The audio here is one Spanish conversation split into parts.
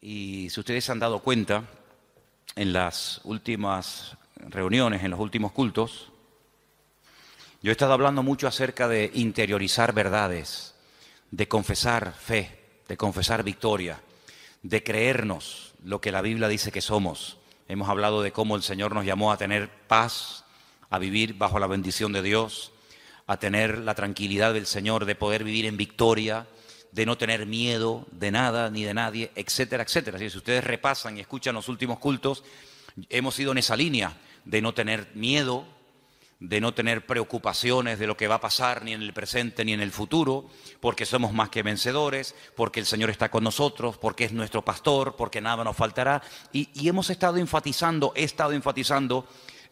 Y si ustedes se han dado cuenta, en las últimas reuniones, en los últimos cultos, yo he estado hablando mucho acerca de interiorizar verdades, de confesar fe, de confesar victoria, de creernos lo que la Biblia dice que somos. Hemos hablado de cómo el Señor nos llamó a tener paz, a vivir bajo la bendición de Dios, a tener la tranquilidad del Señor, de poder vivir en victoria, de no tener miedo de nada ni de nadie, etcétera, etcétera. Si ustedes repasan y escuchan los últimos cultos, hemos ido en esa línea de no tener miedo, de no tener preocupaciones de lo que va a pasar ni en el presente ni en el futuro, porque somos más que vencedores, porque el Señor está con nosotros, porque es nuestro pastor, porque nada nos faltará. Y he estado enfatizando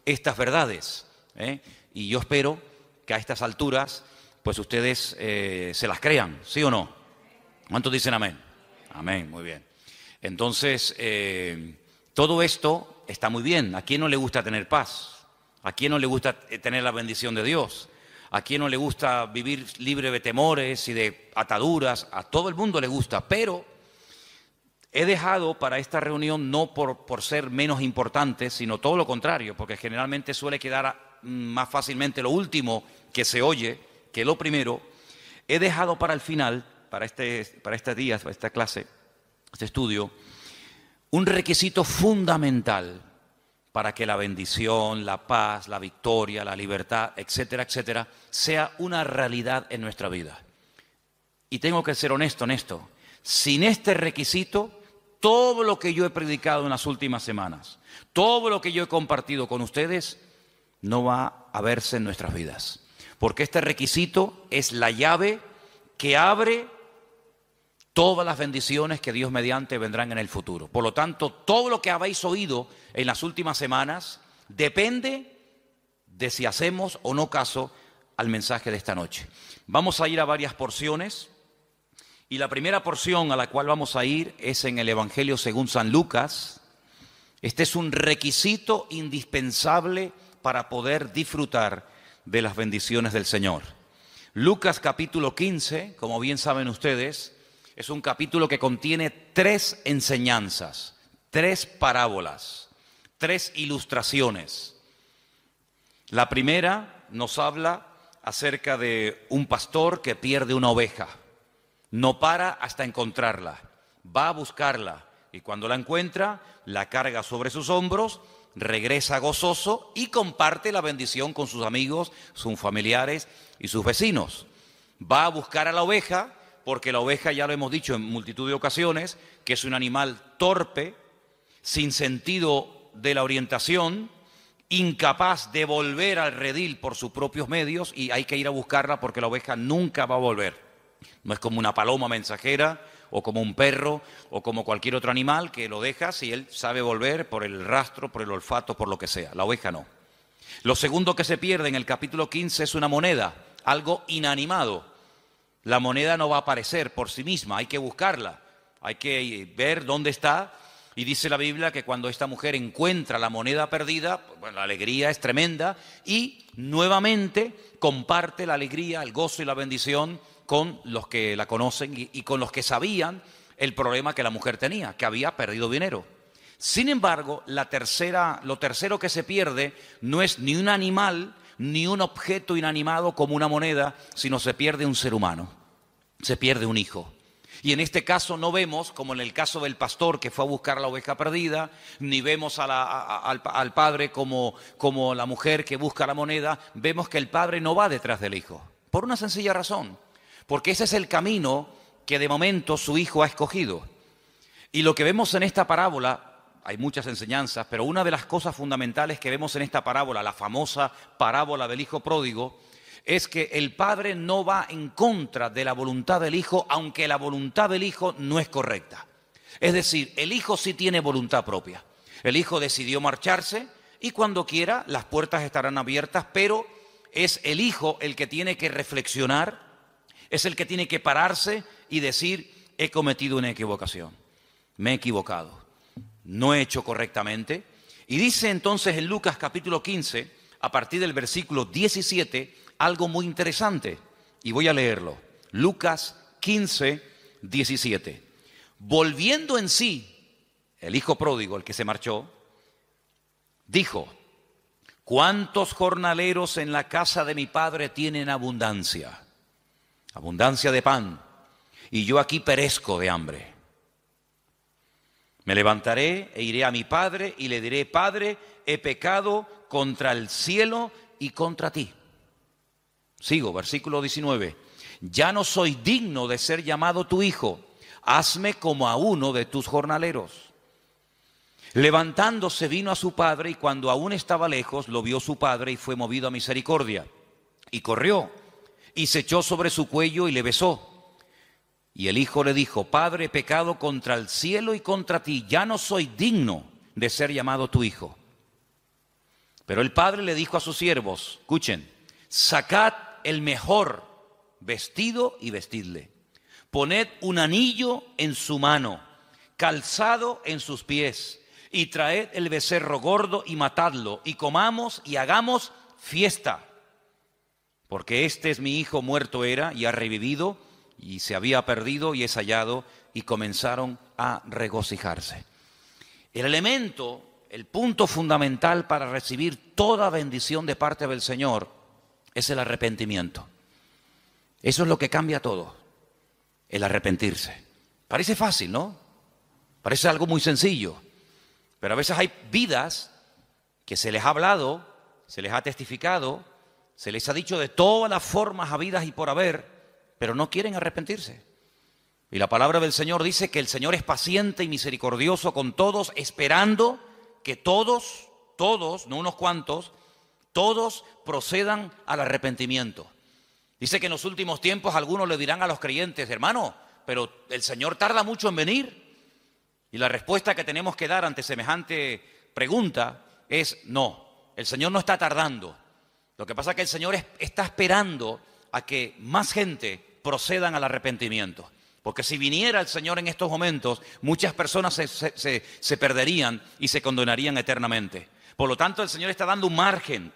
estas verdades, y yo espero que a estas alturas pues ustedes se las crean, ¿sí o no? ¿Cuántos dicen amén? Amén, muy bien. Entonces, todo esto está muy bien. ¿A quién no le gusta tener paz? ¿A quién no le gusta tener la bendición de Dios? ¿A quién no le gusta vivir libre de temores y de ataduras? A todo el mundo le gusta, pero he dejado para esta reunión no por ser menos importante, sino todo lo contrario, porque generalmente suele quedar más fácilmente lo último que se oye que lo primero. He dejado para el final, para este día, para esta clase, este estudio, un requisito fundamental para que la bendición, la paz, la victoria, la libertad, etcétera, etcétera, sea una realidad en nuestra vida. Y tengo que ser honesto en esto. Sin este requisito, todo lo que yo he predicado en las últimas semanas, todo lo que yo he compartido con ustedes, no va a verse en nuestras vidas. Porque este requisito es la llave que abre todas las bendiciones que Dios mediante vendrán en el futuro. Por lo tanto, todo lo que habéis oído en las últimas semanas depende de si hacemos o no caso al mensaje de esta noche. Vamos a ir a varias porciones, y la primera porción a la cual vamos a ir es en el Evangelio según San Lucas. Este es un requisito indispensable para poder disfrutar de las bendiciones del Señor. Lucas capítulo 15, como bien saben ustedes, es un capítulo que contiene 3 enseñanzas, 3 parábolas, 3 ilustraciones. La primera nos habla acerca de un pastor que pierde una oveja. No para hasta encontrarla, va a buscarla, y cuando la encuentra, la carga sobre sus hombros, regresa gozoso y comparte la bendición con sus amigos, sus familiares y sus vecinos. Va a buscar a la oveja, porque la oveja, ya lo hemos dicho en multitud de ocasiones, que es un animal torpe, sin sentido de la orientación, incapaz de volver al redil por sus propios medios, y hay que ir a buscarla porque la oveja nunca va a volver. No es como una paloma mensajera, o como un perro, o como cualquier otro animal que lo dejas y él sabe volver por el rastro, por el olfato, por lo que sea. La oveja no. Lo segundo que se pierde en el capítulo 15 es una moneda, algo inanimado. La moneda no va a aparecer por sí misma, hay que buscarla, hay que ver dónde está. Y dice la Biblia que cuando esta mujer encuentra la moneda perdida, bueno, la alegría es tremenda, y nuevamente comparte la alegría, el gozo y la bendición con los que la conocen y con los que sabían el problema que la mujer tenía, que había perdido dinero. Sin embargo, lo tercero que se pierde no es ni un animal, ni un objeto inanimado como una moneda, sino se pierde un ser humano, se pierde un hijo. Y en este caso no vemos, como en el caso del pastor que fue a buscar la oveja perdida, ni vemos al padre como la mujer que busca la moneda. Vemos que el padre no va detrás del hijo, por una sencilla razón, porque ese es el camino que de momento su hijo ha escogido. Y lo que vemos en esta parábola, hay muchas enseñanzas, pero una de las cosas fundamentales que vemos en esta parábola, la famosa parábola del hijo pródigo, es que el padre no va en contra de la voluntad del hijo, aunque la voluntad del hijo no es correcta. Es decir, el hijo sí tiene voluntad propia. El hijo decidió marcharse y cuando quiera las puertas estarán abiertas, pero es el hijo el que tiene que reflexionar, es el que tiene que pararse y decir: he cometido una equivocación, me he equivocado, no he hecho correctamente. Y dice entonces en Lucas capítulo 15, a partir del versículo 17, algo muy interesante, y voy a leerlo. Lucas 15, 17. Volviendo en sí, el hijo pródigo, el que se marchó, dijo: ¿cuántos jornaleros en la casa de mi padre tienen abundancia? Abundancia de pan, y yo aquí perezco de hambre. Me levantaré e iré a mi padre y le diré: Padre, he pecado contra el cielo y contra ti. Sigo, versículo 19. Ya no soy digno de ser llamado tu hijo. Hazme como a uno de tus jornaleros. Levantándose vino a su padre, y cuando aún estaba lejos, lo vio su padre y fue movido a misericordia. Y corrió y se echó sobre su cuello y le besó. Y el hijo le dijo: Padre, he pecado contra el cielo y contra ti, ya no soy digno de ser llamado tu hijo. Pero el padre le dijo a sus siervos: escuchen, sacad el mejor vestido y vestidle. Poned un anillo en su mano, calzado en sus pies, y traed el becerro gordo y matadlo, y comamos y hagamos fiesta. Porque este es mi hijo, muerto era y ha revivido, y se había perdido y es hallado, y comenzaron a regocijarse. El elemento, el punto fundamental para recibir toda bendición de parte del Señor es el arrepentimiento. Eso es lo que cambia todo, el arrepentirse. Parece fácil, ¿no? Parece algo muy sencillo, pero a veces hay vidas que se les ha hablado, se les ha testificado, se les ha dicho de todas las formas habidas y por haber, pero no quieren arrepentirse. Y la palabra del Señor dice que el Señor es paciente y misericordioso con todos, esperando que todos, no unos cuantos, todos procedan al arrepentimiento. Dice que en los últimos tiempos algunos le dirán a los creyentes: hermano, pero el Señor tarda mucho en venir. Y la respuesta que tenemos que dar ante semejante pregunta es: no, el Señor no está tardando. Lo que pasa es que el Señor está esperando a que más gente procedan al arrepentimiento. Porque si viniera el Señor en estos momentos, muchas personas se perderían y se condenarían eternamente. Por lo tanto, el Señor está dando un margen,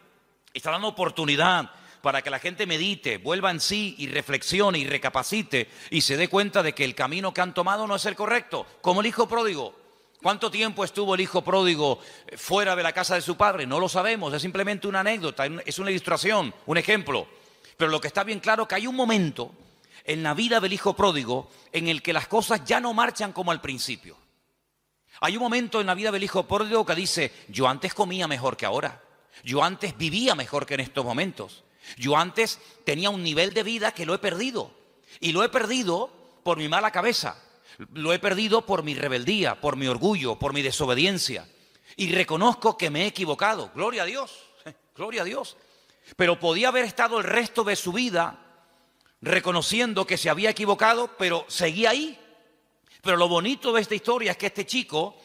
está dando oportunidad para que la gente medite, vuelva en sí y reflexione y recapacite y se dé cuenta de que el camino que han tomado no es el correcto. Como el hijo pródigo. ¿Cuánto tiempo estuvo el hijo pródigo fuera de la casa de su padre? No lo sabemos, es simplemente una anécdota, es una ilustración, un ejemplo. Pero lo que está bien claro es que hay un momento en la vida del hijo pródigo en el que las cosas ya no marchan como al principio. Hay un momento en la vida del hijo pródigo que dice: yo antes comía mejor que ahora, yo antes vivía mejor que en estos momentos, yo antes tenía un nivel de vida que lo he perdido, y lo he perdido por mi mala cabeza, lo he perdido por mi rebeldía, por mi orgullo, por mi desobediencia, y reconozco que me he equivocado. Gloria a Dios, gloria a Dios. Pero podía haber estado el resto de su vida reconociendo que se había equivocado, pero seguía ahí. Pero lo bonito de esta historia es que este chico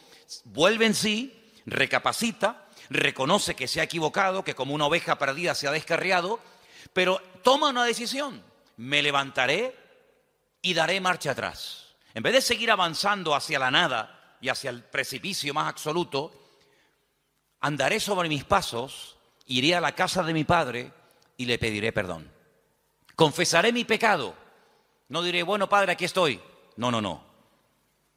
vuelve en sí, recapacita, reconoce que se ha equivocado, que como una oveja perdida se ha descarriado, pero toma una decisión: me levantaré y daré marcha atrás. En vez de seguir avanzando hacia la nada y hacia el precipicio más absoluto, andaré sobre mis pasos, iré a la casa de mi padre y le pediré perdón. Confesaré mi pecado. No diré: bueno, padre, aquí estoy. No.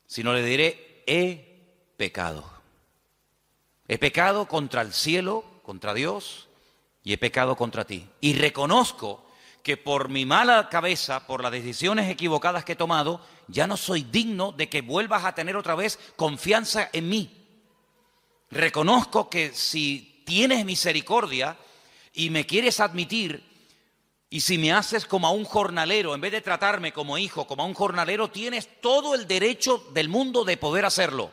Sino le diré: he pecado. He pecado contra el cielo, contra Dios, y he pecado contra ti. Y reconozco que por mi mala cabeza, por las decisiones equivocadas que he tomado, ya no soy digno de que vuelvas a tener otra vez confianza en mí. Reconozco que si tienes misericordia y me quieres admitir, y si me haces como a un jornalero, en vez de tratarme como hijo, como a un jornalero, tienes todo el derecho del mundo de poder hacerlo.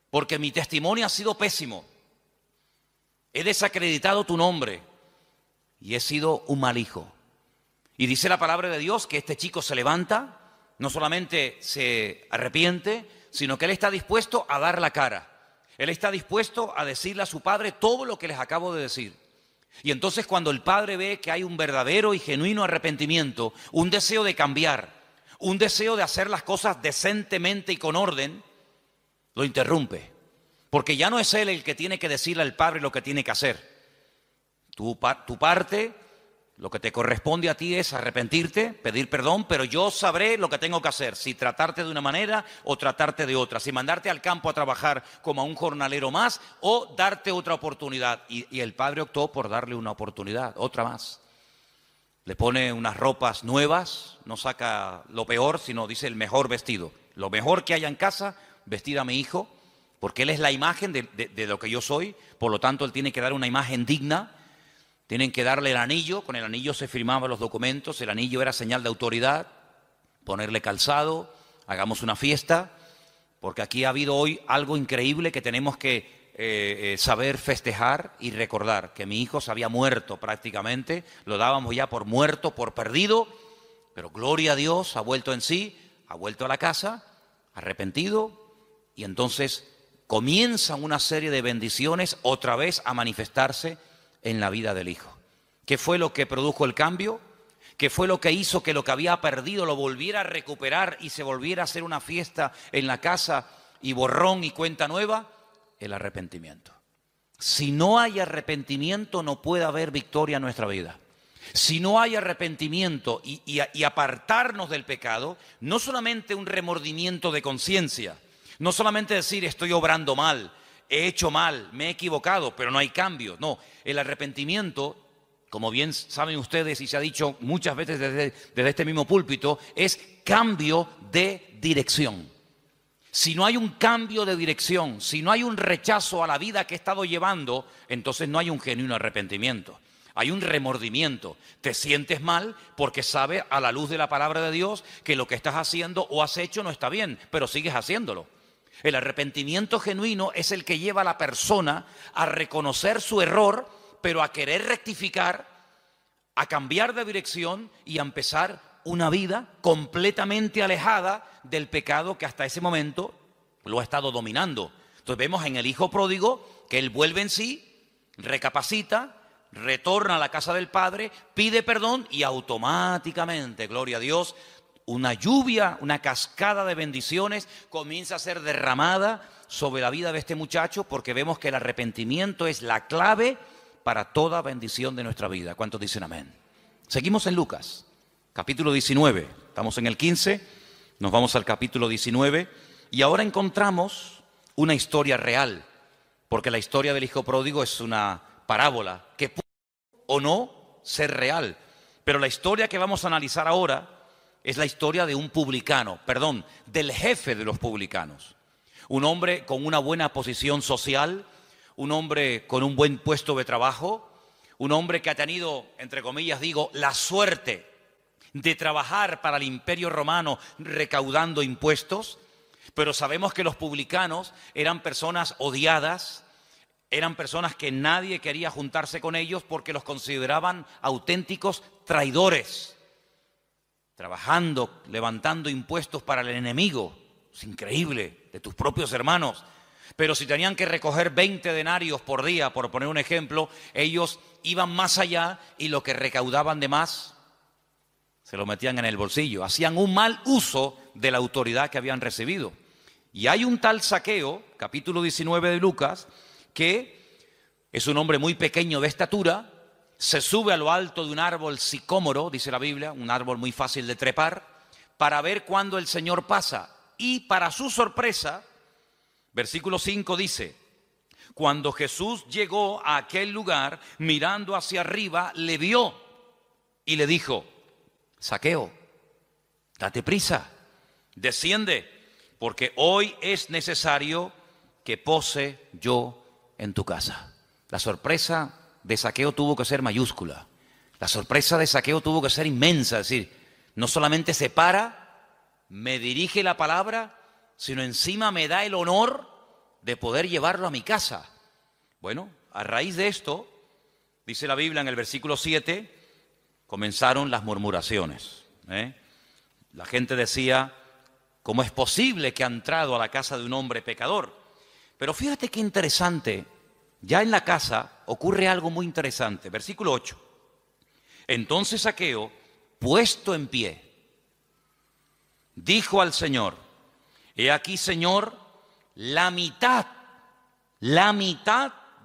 Porque mi testimonio ha sido pésimo. He desacreditado tu nombre y he sido un mal hijo. Y dice la palabra de Dios que este chico se levanta, no solamente se arrepiente, sino que él está dispuesto a dar la cara. Él está dispuesto a decirle a su padre todo lo que les acabo de decir. Y entonces cuando el padre ve que hay un verdadero y genuino arrepentimiento, un deseo de cambiar, un deseo de hacer las cosas decentemente y con orden, lo interrumpe. Porque ya no es él el que tiene que decirle al padre lo que tiene que hacer. Tu parte Lo que te corresponde a ti es arrepentirte, pedir perdón, pero yo sabré lo que tengo que hacer, si tratarte de una manera o tratarte de otra, si mandarte al campo a trabajar como a un jornalero más o darte otra oportunidad. Y el padre optó por darle una oportunidad, otra más. Le pone unas ropas nuevas, no saca lo peor, sino dice el mejor vestido. Lo mejor que haya en casa, vestir a mi hijo, porque él es la imagen de lo que yo soy, por lo tanto él tiene que dar una imagen digna. Tienen que darle el anillo, con el anillo se firmaban los documentos, el anillo era señal de autoridad, ponerle calzado, hagamos una fiesta, porque aquí ha habido hoy algo increíble que tenemos que saber festejar y recordar, que mi hijo se había muerto prácticamente, lo dábamos ya por muerto, por perdido, pero gloria a Dios, ha vuelto en sí, ha vuelto a la casa, arrepentido, y entonces comienzan una serie de bendiciones otra vez a manifestarse en la vida del hijo. ¿Qué fue lo que produjo el cambio? ¿Qué fue lo que hizo que lo que había perdido lo volviera a recuperar y se volviera a hacer una fiesta en la casa y borrón y cuenta nueva? El arrepentimiento. Si no hay arrepentimiento, no puede haber victoria en nuestra vida. Si no hay arrepentimiento y apartarnos del pecado, no solamente un remordimiento de conciencia, no solamente decir estoy obrando mal, he hecho mal, me he equivocado, pero no hay cambio. No, el arrepentimiento, como bien saben ustedes y se ha dicho muchas veces desde este mismo púlpito, es cambio de dirección. Si no hay un cambio de dirección, si no hay un rechazo a la vida que he estado llevando, entonces no hay un genuino arrepentimiento. Hay un remordimiento. Te sientes mal porque sabes a la luz de la palabra de Dios que lo que estás haciendo o has hecho no está bien, pero sigues haciéndolo. El arrepentimiento genuino es el que lleva a la persona a reconocer su error, pero a querer rectificar, a cambiar de dirección y a empezar una vida completamente alejada del pecado que hasta ese momento lo ha estado dominando. Entonces vemos en el hijo pródigo que él vuelve en sí, recapacita, retorna a la casa del padre, pide perdón y automáticamente, gloria a Dios, una lluvia, una cascada de bendiciones comienza a ser derramada sobre la vida de este muchacho, porque vemos que el arrepentimiento es la clave para toda bendición de nuestra vida. ¿Cuántos dicen amén? Seguimos en Lucas, capítulo 19. Estamos en el 15, nos vamos al capítulo 19 y ahora encontramos una historia real, porque la historia del hijo pródigo es una parábola que puede o no ser real, pero la historia que vamos a analizar ahora es la historia de un publicano, del jefe de los publicanos. Un hombre con una buena posición social, un hombre con un buen puesto de trabajo, un hombre que ha tenido, entre comillas digo, la suerte de trabajar para el Imperio Romano recaudando impuestos, pero sabemos que los publicanos eran personas odiadas, eran personas que nadie quería juntarse con ellos porque los consideraban auténticos traidores. Trabajando, levantando impuestos para el enemigo, es increíble, de tus propios hermanos. Pero si tenían que recoger 20 denarios por día, por poner un ejemplo, ellos iban más allá y lo que recaudaban de más se lo metían en el bolsillo. Hacían un mal uso de la autoridad que habían recibido. Y hay un tal Zaqueo, capítulo 19 de Lucas, que es un hombre muy pequeño de estatura, se sube a lo alto de un árbol sicómoro, dice la Biblia, un árbol muy fácil de trepar, para ver cuándo el Señor pasa. Y para su sorpresa, versículo 5 dice, cuando Jesús llegó a aquel lugar, mirando hacia arriba, le vio y le dijo, Zaqueo, date prisa, desciende, porque hoy es necesario que pose yo en tu casa. La sorpresa de Zaqueo tuvo que ser mayúscula. La sorpresa de Zaqueo tuvo que ser inmensa. Es decir, no solamente se para, me dirige la palabra, sino encima me da el honor de poder llevarlo a mi casa. Bueno, a raíz de esto, dice la Biblia en el versículo 7, comenzaron las murmuraciones. La gente decía, ¿cómo es posible que ha entrado a la casa de un hombre pecador? Pero fíjate qué interesante. Ya en la casa ocurre algo muy interesante. Versículo 8. Entonces Zaqueo, puesto en pie, dijo al Señor, he aquí, Señor, la mitad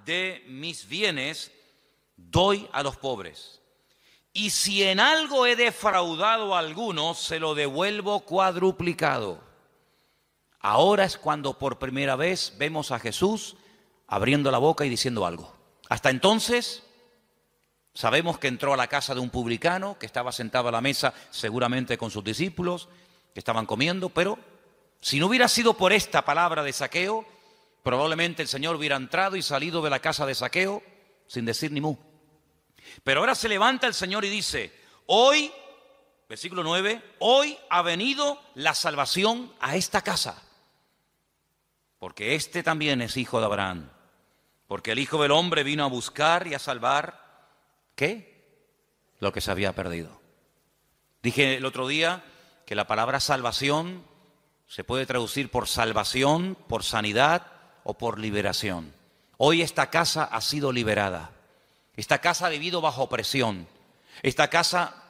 de mis bienes doy a los pobres. y si en algo he defraudado a alguno, se lo devuelvo cuadruplicado. Ahora es cuando por primera vez vemos a Jesús abriendo la boca y diciendo algo. Hasta entonces sabemos que entró a la casa de un publicano, que estaba sentado a la mesa seguramente con sus discípulos, que estaban comiendo, pero si no hubiera sido por esta palabra de Zaqueo, probablemente el Señor hubiera entrado y salido de la casa de Zaqueo sin decir ni mu. Pero ahora se levanta el Señor y dice, hoy, versículo 9, hoy ha venido la salvación a esta casa, porque este también es hijo de Abraham, porque el Hijo del Hombre vino a buscar y a salvar, ¿qué? Lo que se había perdido. Dije el otro día que la palabra salvación se puede traducir por salvación, por sanidad o por liberación. Hoy esta casa ha sido liberada. Esta casa ha vivido bajo opresión. Esta casa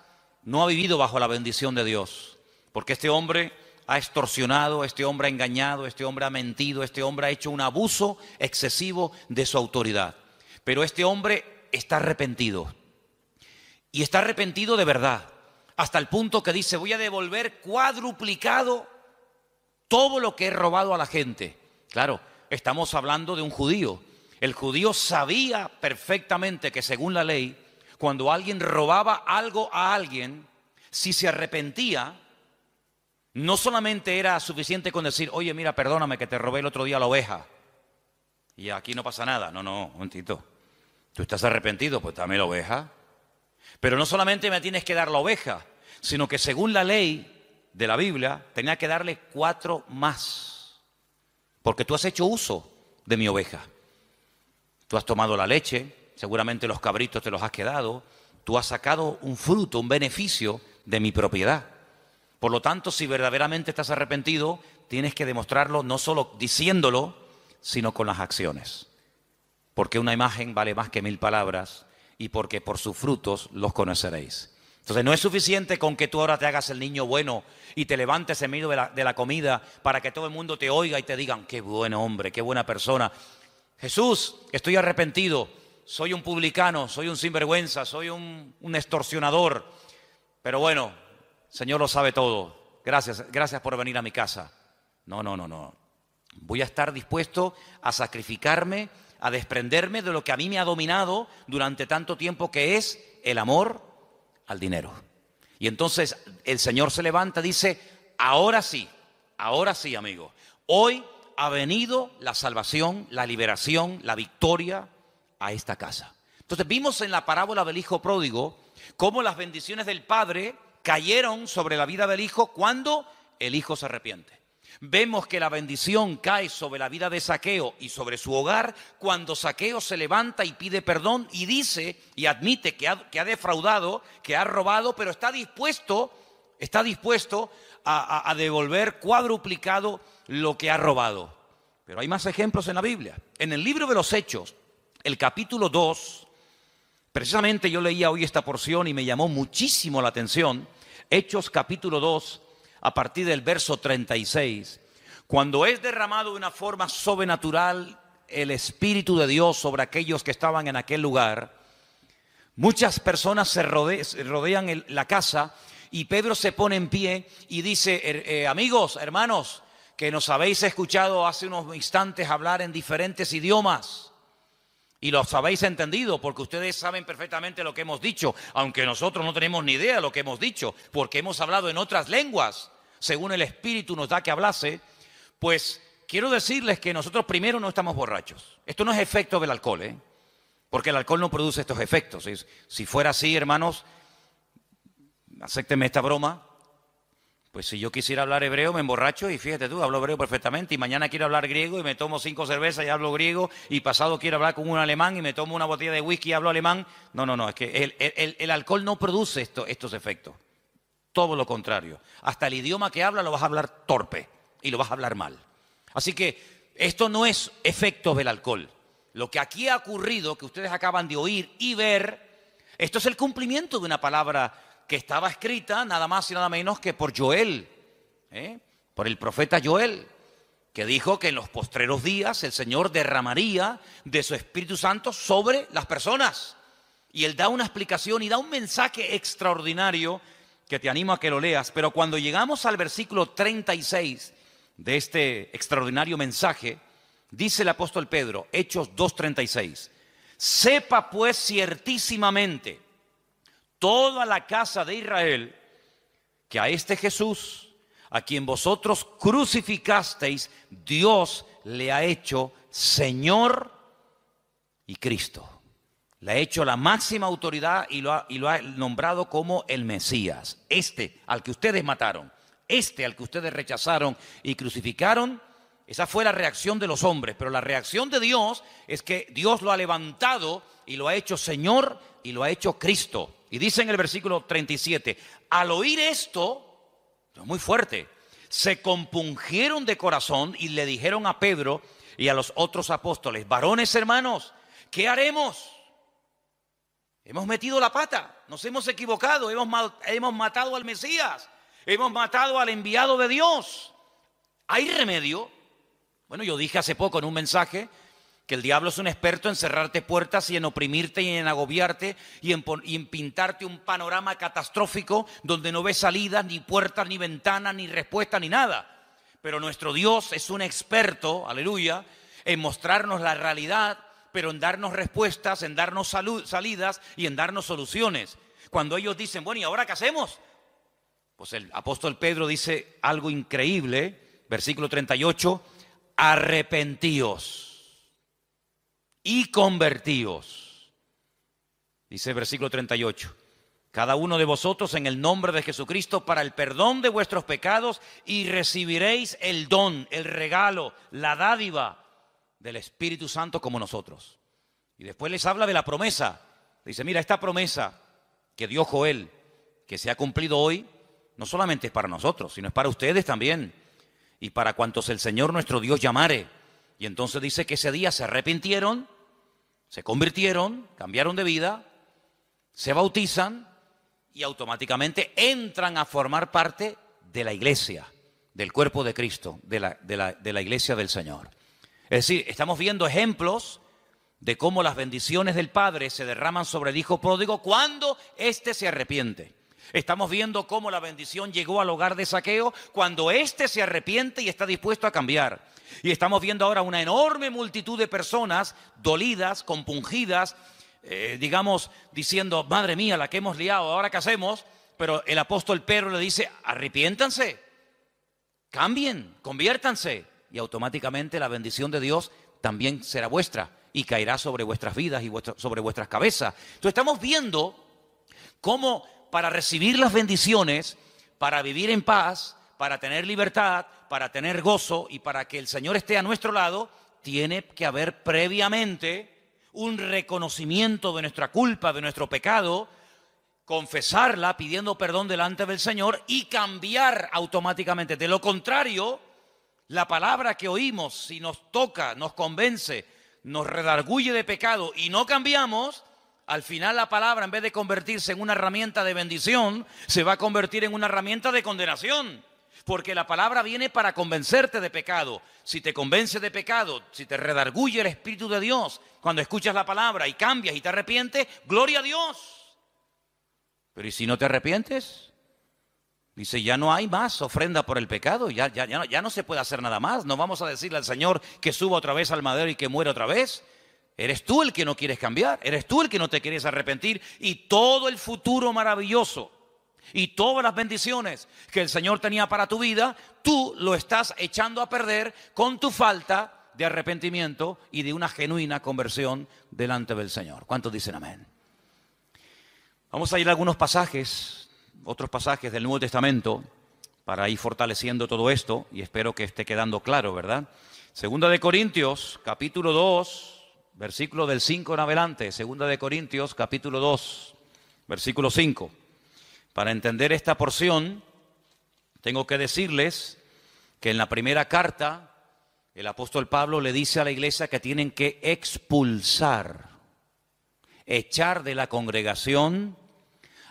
no ha vivido bajo la bendición de Dios, porque este hombre ha extorsionado, este hombre ha engañado, este hombre ha mentido, este hombre ha hecho un abuso excesivo de su autoridad. Pero este hombre está arrepentido. Y está arrepentido de verdad, hasta el punto que dice, voy a devolver cuadruplicado todo lo que he robado a la gente. Claro, estamos hablando de un judío. El judío sabía perfectamente que según la ley, cuando alguien robaba algo a alguien, si se arrepentía, no solamente era suficiente con decir, oye, mira, perdóname que te robé el otro día la oveja y aquí no pasa nada. No, un momentito. Tú estás arrepentido, pues dame la oveja. Pero no solamente me tienes que dar la oveja, sino que según la ley de la Biblia, tenía que darle 4 más. Porque tú has hecho uso de mi oveja. Tú has tomado la leche, seguramente los cabritos te los has quedado. Tú has sacado un fruto, un beneficio de mi propiedad. Por lo tanto, si verdaderamente estás arrepentido, tienes que demostrarlo no solo diciéndolo, sino con las acciones. Porque una imagen vale más que 1000 palabras y porque por sus frutos los conoceréis. Entonces no es suficiente con que tú ahora te hagas el niño bueno y te levantes en medio de la comida para que todo el mundo te oiga y te digan, qué buen hombre, qué buena persona. Jesús, estoy arrepentido, soy un publicano, soy un sinvergüenza, soy un extorsionador, pero bueno, Señor lo sabe todo, gracias por venir a mi casa. No. Voy a estar dispuesto a sacrificarme, a desprenderme de lo que a mí me ha dominado durante tanto tiempo, que es el amor al dinero. Y entonces el Señor se levanta y dice, ahora sí, amigo, hoy ha venido la salvación, la liberación, la victoria a esta casa. Entonces vimos en la parábola del hijo pródigo cómo las bendiciones del Padre cayeron sobre la vida del hijo cuando el hijo se arrepiente. Vemos que la bendición cae sobre la vida de Zaqueo y sobre su hogar cuando Zaqueo se levanta y pide perdón y dice y admite que ha defraudado, que ha robado, pero está dispuesto a devolver cuadruplicado lo que ha robado. Pero hay más ejemplos en la Biblia. En el libro de los Hechos, el capítulo 2, precisamente yo leía hoy esta porción y me llamó muchísimo la atención. Hechos capítulo 2, a partir del verso 36, cuando es derramado de una forma sobrenatural el Espíritu de Dios sobre aquellos que estaban en aquel lugar, muchas personas se rodean la casa y Pedro se pone en pie y dice, amigos, hermanos, que nos habéis escuchado hace unos instantes hablar en diferentes idiomas y los habéis entendido porque ustedes saben perfectamente lo que hemos dicho, aunque nosotros no tenemos ni idea de lo que hemos dicho, porque hemos hablado en otras lenguas, según el Espíritu nos da que hablase. Pues quiero decirles que nosotros primero no estamos borrachos. Esto no es efecto del alcohol, porque el alcohol no produce estos efectos. Si fuera así, hermanos, acéptenme esta broma. Pues si yo quisiera hablar hebreo, me emborracho y fíjate tú, hablo hebreo perfectamente, y mañana quiero hablar griego y me tomo 5 cervezas y hablo griego, y pasado quiero hablar con un alemán y me tomo una botella de whisky y hablo alemán. No, es que el alcohol no produce estos efectos. Todo lo contrario. Hasta el idioma que habla lo vas a hablar torpe y lo vas a hablar mal. Así que esto no es efecto del alcohol. Lo que aquí ha ocurrido, que ustedes acaban de oír y ver, esto es el cumplimiento de una palabra que estaba escrita nada más y nada menos que por Joel, por el profeta Joel, que dijo que en los postreros días el Señor derramaría de su Espíritu Santo sobre las personas. Y él da una explicación y da un mensaje extraordinario que te animo a que lo leas. Pero cuando llegamos al versículo 36 de este extraordinario mensaje, dice el apóstol Pedro, Hechos 2:36, sepa pues ciertísimamente toda la casa de Israel que a este Jesús, a quien vosotros crucificasteis, Dios le ha hecho Señor y Cristo. Le ha hecho la máxima autoridad y lo ha nombrado como el Mesías. Este al que ustedes mataron, este al que ustedes rechazaron y crucificaron. Esa fue la reacción de los hombres, pero la reacción de Dios es que Dios lo ha levantado y lo ha hecho Señor y lo ha hecho Cristo. Y dice en el versículo 37, al oír esto, es muy fuerte, se compungieron de corazón y le dijeron a Pedro y a los otros apóstoles, varones hermanos, ¿qué haremos? Hemos metido la pata, nos hemos equivocado, hemos matado al Mesías, hemos matado al enviado de Dios. ¿Hay remedio? Bueno, yo dije hace poco en un mensaje que el diablo es un experto en cerrarte puertas y en oprimirte y en agobiarte y en pintarte un panorama catastrófico donde no ves salidas, ni puertas, ni ventanas, ni respuestas, ni nada. Pero nuestro Dios es un experto, aleluya, en mostrarnos la realidad, pero en darnos respuestas, en darnos salidas y en darnos soluciones. Cuando ellos dicen, bueno, ¿y ahora qué hacemos? Pues el apóstol Pedro dice algo increíble, versículo 38, arrepentíos y convertíos. Dice el versículo 38, cada uno de vosotros en el nombre de Jesucristo para el perdón de vuestros pecados y recibiréis el don, el regalo, la dádiva del Espíritu Santo como nosotros. Y después les habla de la promesa. Dice, mira, esta promesa que dio Joel, que se ha cumplido hoy, no solamente es para nosotros, sino es para ustedes también. Y para cuantos el Señor nuestro Dios llamare. Y entonces dice que ese día se arrepintieron, se convirtieron, cambiaron de vida, se bautizan y automáticamente entran a formar parte de la iglesia, del cuerpo de Cristo, de la iglesia del Señor. Es decir, estamos viendo ejemplos de cómo las bendiciones del Padre se derraman sobre el Hijo pródigo cuando éste se arrepiente. Estamos viendo cómo la bendición llegó al hogar de Zaqueo cuando éste se arrepiente y está dispuesto a cambiar. Y estamos viendo ahora una enorme multitud de personas dolidas, compungidas, digamos, diciendo, madre mía, la que hemos liado, ¿ahora qué hacemos? Pero el apóstol Pedro le dice, arrepiéntanse, cambien, conviértanse. Y automáticamente la bendición de Dios también será vuestra y caerá sobre vuestras vidas y sobre vuestras cabezas. Entonces estamos viendo cómo para recibir las bendiciones, para vivir en paz, para tener libertad, para tener gozo y para que el Señor esté a nuestro lado, tiene que haber previamente un reconocimiento de nuestra culpa, de nuestro pecado, confesarla pidiendo perdón delante del Señor y cambiar automáticamente. De lo contrario, la palabra que oímos, si nos toca, nos convence, nos redarguye de pecado y no cambiamos, al final la palabra, en vez de convertirse en una herramienta de bendición, se va a convertir en una herramienta de condenación. Porque la palabra viene para convencerte de pecado. Si te convence de pecado, si te redarguye el Espíritu de Dios, cuando escuchas la palabra y cambias y te arrepientes, gloria a Dios. Pero ¿y si no te arrepientes? Dice, ya no hay más ofrenda por el pecado, ya no se puede hacer nada más. No vamos a decirle al Señor que suba otra vez al madero y que muera otra vez. Eres tú el que no quieres cambiar, eres tú el que no te quieres arrepentir. Y todo el futuro maravilloso y todas las bendiciones que el Señor tenía para tu vida, tú lo estás echando a perder con tu falta de arrepentimiento y de una genuina conversión delante del Señor. ¿Cuántos dicen amén? Vamos a ir a algunos pasajes, otros pasajes del Nuevo Testamento para ir fortaleciendo todo esto y espero que esté quedando claro, ¿verdad? Segunda de Corintios, capítulo 2, versículo del 5 en adelante. Segunda de Corintios, capítulo 2, versículo 5. Para entender esta porción, tengo que decirles que en la primera carta, el apóstol Pablo le dice a la iglesia que tienen que expulsar, echar de la congregación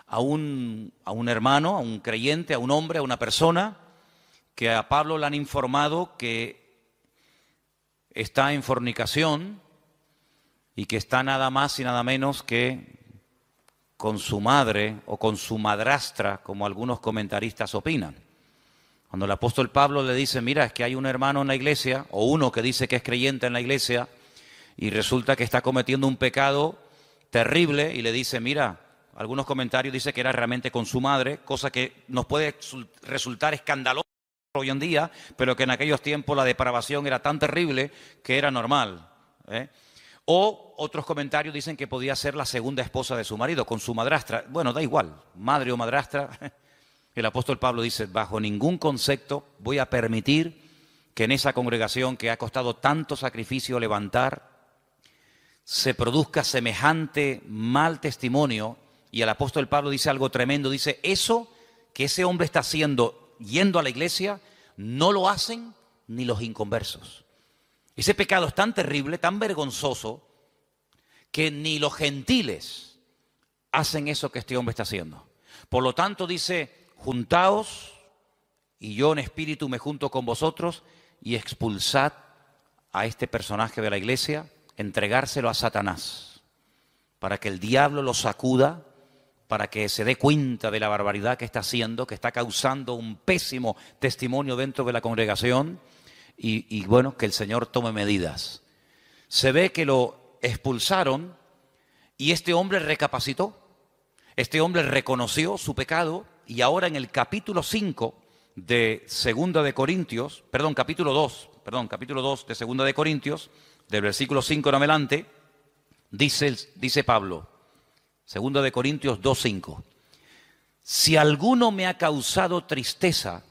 a un hermano, a un creyente, a un hombre, a una persona que a Pablo le han informado que está en fornicación y que está nada más y nada menos que con su madre o con su madrastra, como algunos comentaristas opinan. Cuando el apóstol Pablo le dice, mira, es que hay un hermano en la iglesia, o uno que dice que es creyente en la iglesia, y resulta que está cometiendo un pecado terrible, y le dice, mira, algunos comentarios dicen que era realmente con su madre, cosa que nos puede resultar escandaloso hoy en día, pero que en aquellos tiempos la depravación era tan terrible que era normal, ¿eh? O otros comentarios dicen que podía ser la segunda esposa de su marido, con su madrastra. Bueno, da igual, madre o madrastra. El apóstol Pablo dice, bajo ningún concepto voy a permitir que en esa congregación que ha costado tanto sacrificio levantar, se produzca semejante mal testimonio. Y el apóstol Pablo dice algo tremendo, dice, eso que ese hombre está haciendo, yendo a la iglesia, no lo hacen ni los inconversos. Ese pecado es tan terrible, tan vergonzoso, que ni los gentiles hacen eso que este hombre está haciendo. Por lo tanto dice, juntaos, y yo en espíritu me junto con vosotros, y expulsad a este personaje de la iglesia, entregárselo a Satanás, para que el diablo lo sacuda, para que se dé cuenta de la barbaridad que está haciendo, que está causando un pésimo testimonio dentro de la congregación, y bueno, que el Señor tome medidas. Se ve que lo expulsaron y este hombre recapacitó, este hombre reconoció su pecado, y ahora en el capítulo 5 de Segunda de Corintios, capítulo 2 de Segunda de Corintios, del versículo 5 en adelante, dice Pablo, Segunda de Corintios 2:5, si alguno me ha causado tristeza,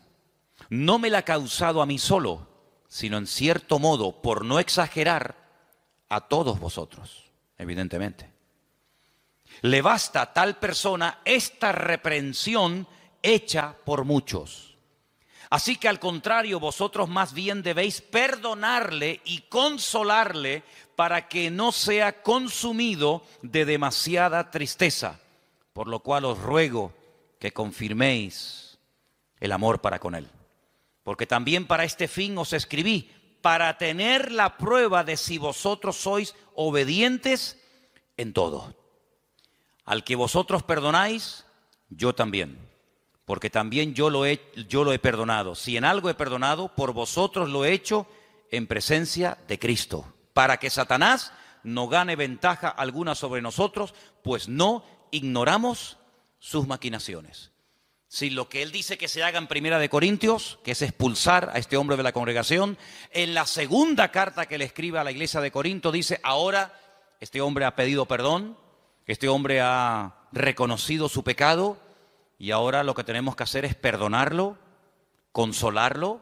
no me la ha causado a mí solo, sino en cierto modo, por no exagerar, a todos vosotros, evidentemente. Le basta a tal persona esta reprensión hecha por muchos. Así que al contrario, vosotros más bien debéis perdonarle y consolarle para que no sea consumido de demasiada tristeza, por lo cual os ruego que confirméis el amor para con él. Porque también para este fin os escribí, para tener la prueba de si vosotros sois obedientes en todo. Al que vosotros perdonáis, yo también, porque también yo lo he perdonado. Si en algo he perdonado, por vosotros lo he hecho en presencia de Cristo, para que Satanás no gane ventaja alguna sobre nosotros, pues no ignoramos sus maquinaciones. Si lo que él dice que se haga en Primera de Corintios, que es expulsar a este hombre de la congregación, en la segunda carta que le escribe a la iglesia de Corinto dice, ahora este hombre ha pedido perdón, este hombre ha reconocido su pecado, y ahora lo que tenemos que hacer es perdonarlo, consolarlo,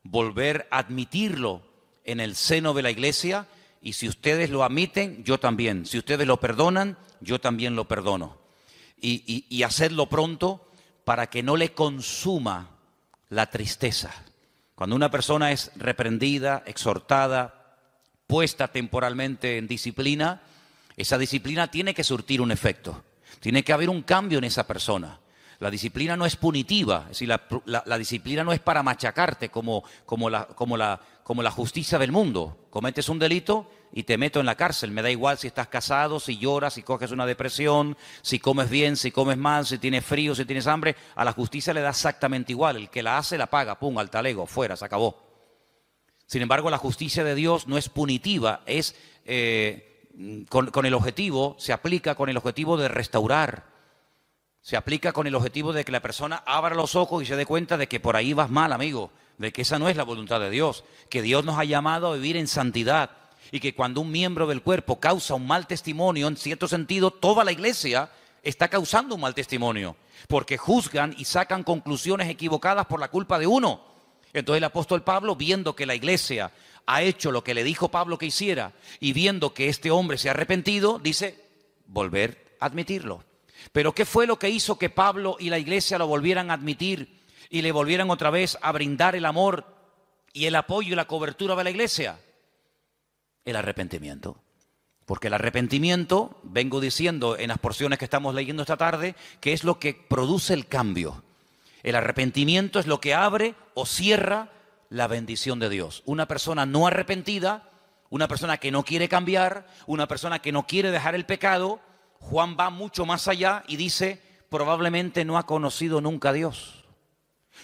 volver a admitirlo en el seno de la iglesia, y si ustedes lo admiten, yo también. Si ustedes lo perdonan, yo también lo perdono. Y hacerlo pronto para que no le consuma la tristeza. Cuando una persona es reprendida, exhortada, puesta temporalmente en disciplina, esa disciplina tiene que surtir un efecto. Tiene que haber un cambio en esa persona. La disciplina no es punitiva, es decir, la disciplina no es para machacarte como la justicia del mundo. Cometes un delito y te meto en la cárcel. Me da igual si estás casado, si lloras, si coges una depresión, si comes bien, si comes mal, si tienes frío, si tienes hambre. A la justicia le da exactamente igual. El que la hace, la paga. Pum, al talego, fuera, se acabó. Sin embargo, la justicia de Dios no es punitiva, es con el objetivo, se aplica con el objetivo de restaurar. Se aplica con el objetivo de que la persona abra los ojos y se dé cuenta de que por ahí vas mal, amigo, de que esa no es la voluntad de Dios, que Dios nos ha llamado a vivir en santidad, y que cuando un miembro del cuerpo causa un mal testimonio, en cierto sentido, toda la iglesia está causando un mal testimonio, porque juzgan y sacan conclusiones equivocadas por la culpa de uno. Entonces el apóstol Pablo, viendo que la iglesia ha hecho lo que le dijo Pablo que hiciera, y viendo que este hombre se ha arrepentido, dice, volver a admitirlo. Pero ¿qué fue lo que hizo que Pablo y la iglesia lo volvieran a admitir y le volvieran otra vez a brindar el amor y el apoyo y la cobertura de la iglesia? El arrepentimiento. Porque el arrepentimiento, vengo diciendo en las porciones que estamos leyendo esta tarde, que es lo que produce el cambio. El arrepentimiento es lo que abre o cierra la bendición de Dios. Una persona no arrepentida, una persona que no quiere cambiar, una persona que no quiere dejar el pecado, Juan va mucho más allá y dice, probablemente no ha conocido nunca a Dios.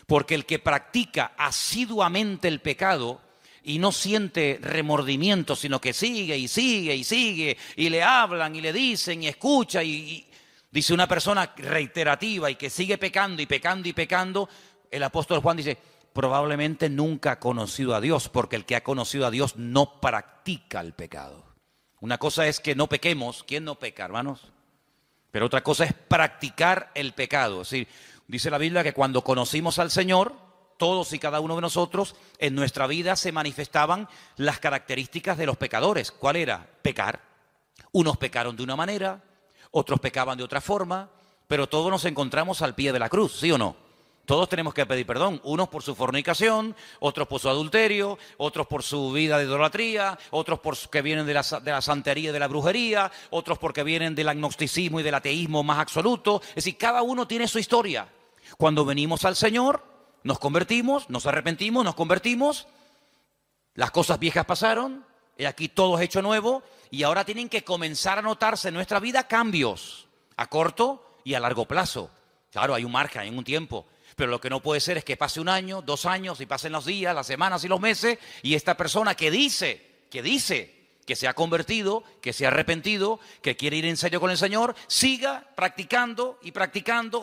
Porque el que practica asiduamente el pecado y no siente remordimiento, sino que sigue y sigue y sigue, y le hablan y le dicen y escucha, y dice una persona reiterativa y que sigue pecando y pecando y pecando, el apóstol Juan dice, probablemente nunca ha conocido a Dios, porque el que ha conocido a Dios no practica el pecado. Una cosa es que no pequemos. ¿Quién no peca, hermanos? Pero otra cosa es practicar el pecado. Es decir, dice la Biblia que cuando conocimos al Señor, todos y cada uno de nosotros, en nuestra vida se manifestaban las características de los pecadores. ¿Cuál era? Pecar. Unos pecaron de una manera, otros pecaban de otra forma, pero todos nos encontramos al pie de la cruz, ¿sí o no? Todos tenemos que pedir perdón, unos por su fornicación, otros por su adulterio, otros por su vida de idolatría, otros porque vienen de la santería y de la brujería, otros porque vienen del agnosticismo y del ateísmo más absoluto. Es decir, cada uno tiene su historia. Cuando venimos al Señor, nos convertimos, nos arrepentimos, nos convertimos, las cosas viejas pasaron, y aquí todo es hecho nuevo, y ahora tienen que comenzar a notarse en nuestra vida cambios, a corto y a largo plazo. Claro, hay un margen, hay un tiempo. Pero lo que no puede ser es que pase un año, 2 años, y pasen los días, las semanas y los meses, y esta persona que dice que se ha convertido, que se ha arrepentido, que quiere ir en serio con el Señor, siga practicando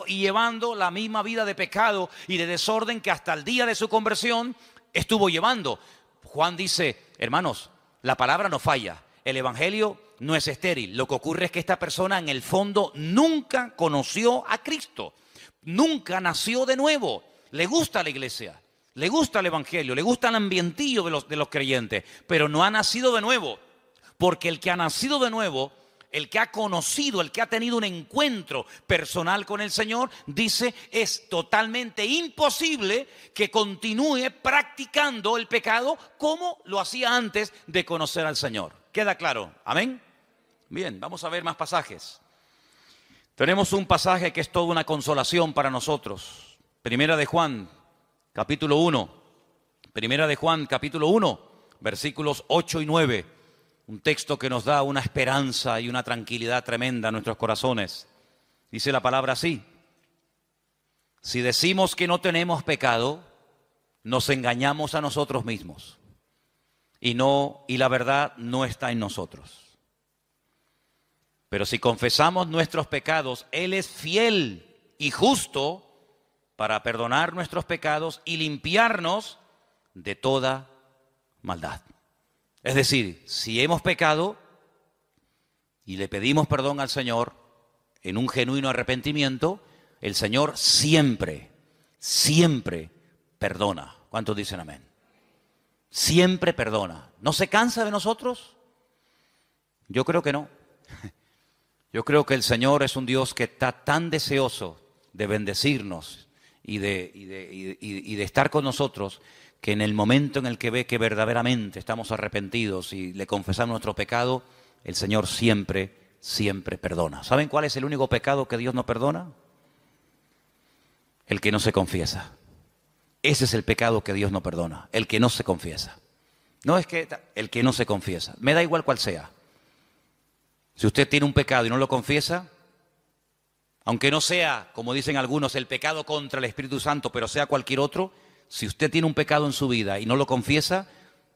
y llevando la misma vida de pecado y de desorden que hasta el día de su conversión estuvo llevando. Juan dice, hermanos, la palabra no falla, el evangelio no es estéril. Lo que ocurre es que esta persona en el fondo nunca conoció a Cristo. Nunca nació de nuevo. Le gusta la iglesia, le gusta el evangelio, le gusta el ambientillo de los creyentes, pero no ha nacido de nuevo. Porque el que ha nacido de nuevo, el que ha conocido, el que ha tenido un encuentro personal con el Señor, dice, es totalmente imposible que continúe practicando el pecado como lo hacía antes de conocer al Señor. ¿Queda claro? ¿Amén? Bien, vamos a ver más pasajes. Tenemos un pasaje que es toda una consolación para nosotros. Primera de Juan, capítulo 1. Primera de Juan, capítulo 1, versículos 8 y 9. Un texto que nos da una esperanza y una tranquilidad tremenda a nuestros corazones. Dice la palabra así: si decimos que no tenemos pecado, nos engañamos a nosotros mismos. Y la verdad no está en nosotros. Pero si confesamos nuestros pecados, Él es fiel y justo para perdonar nuestros pecados y limpiarnos de toda maldad. Es decir, si hemos pecado y le pedimos perdón al Señor en un genuino arrepentimiento, el Señor siempre, siempre perdona. ¿Cuántos dicen amén? Siempre perdona. ¿No se cansa de nosotros? Yo creo que no. Yo creo que el Señor es un Dios que está tan deseoso de bendecirnos y de estar con nosotros, que en el momento en el que ve que verdaderamente estamos arrepentidos y le confesamos nuestro pecado, el Señor siempre, siempre perdona. ¿Saben cuál es el único pecado que Dios no perdona? El que no se confiesa. Ese es el pecado que Dios no perdona, el que no se confiesa. No es que el que no se confiesa, me da igual cuál sea. Si usted tiene un pecado y no lo confiesa, aunque no sea, como dicen algunos, el pecado contra el Espíritu Santo, pero sea cualquier otro, si usted tiene un pecado en su vida y no lo confiesa,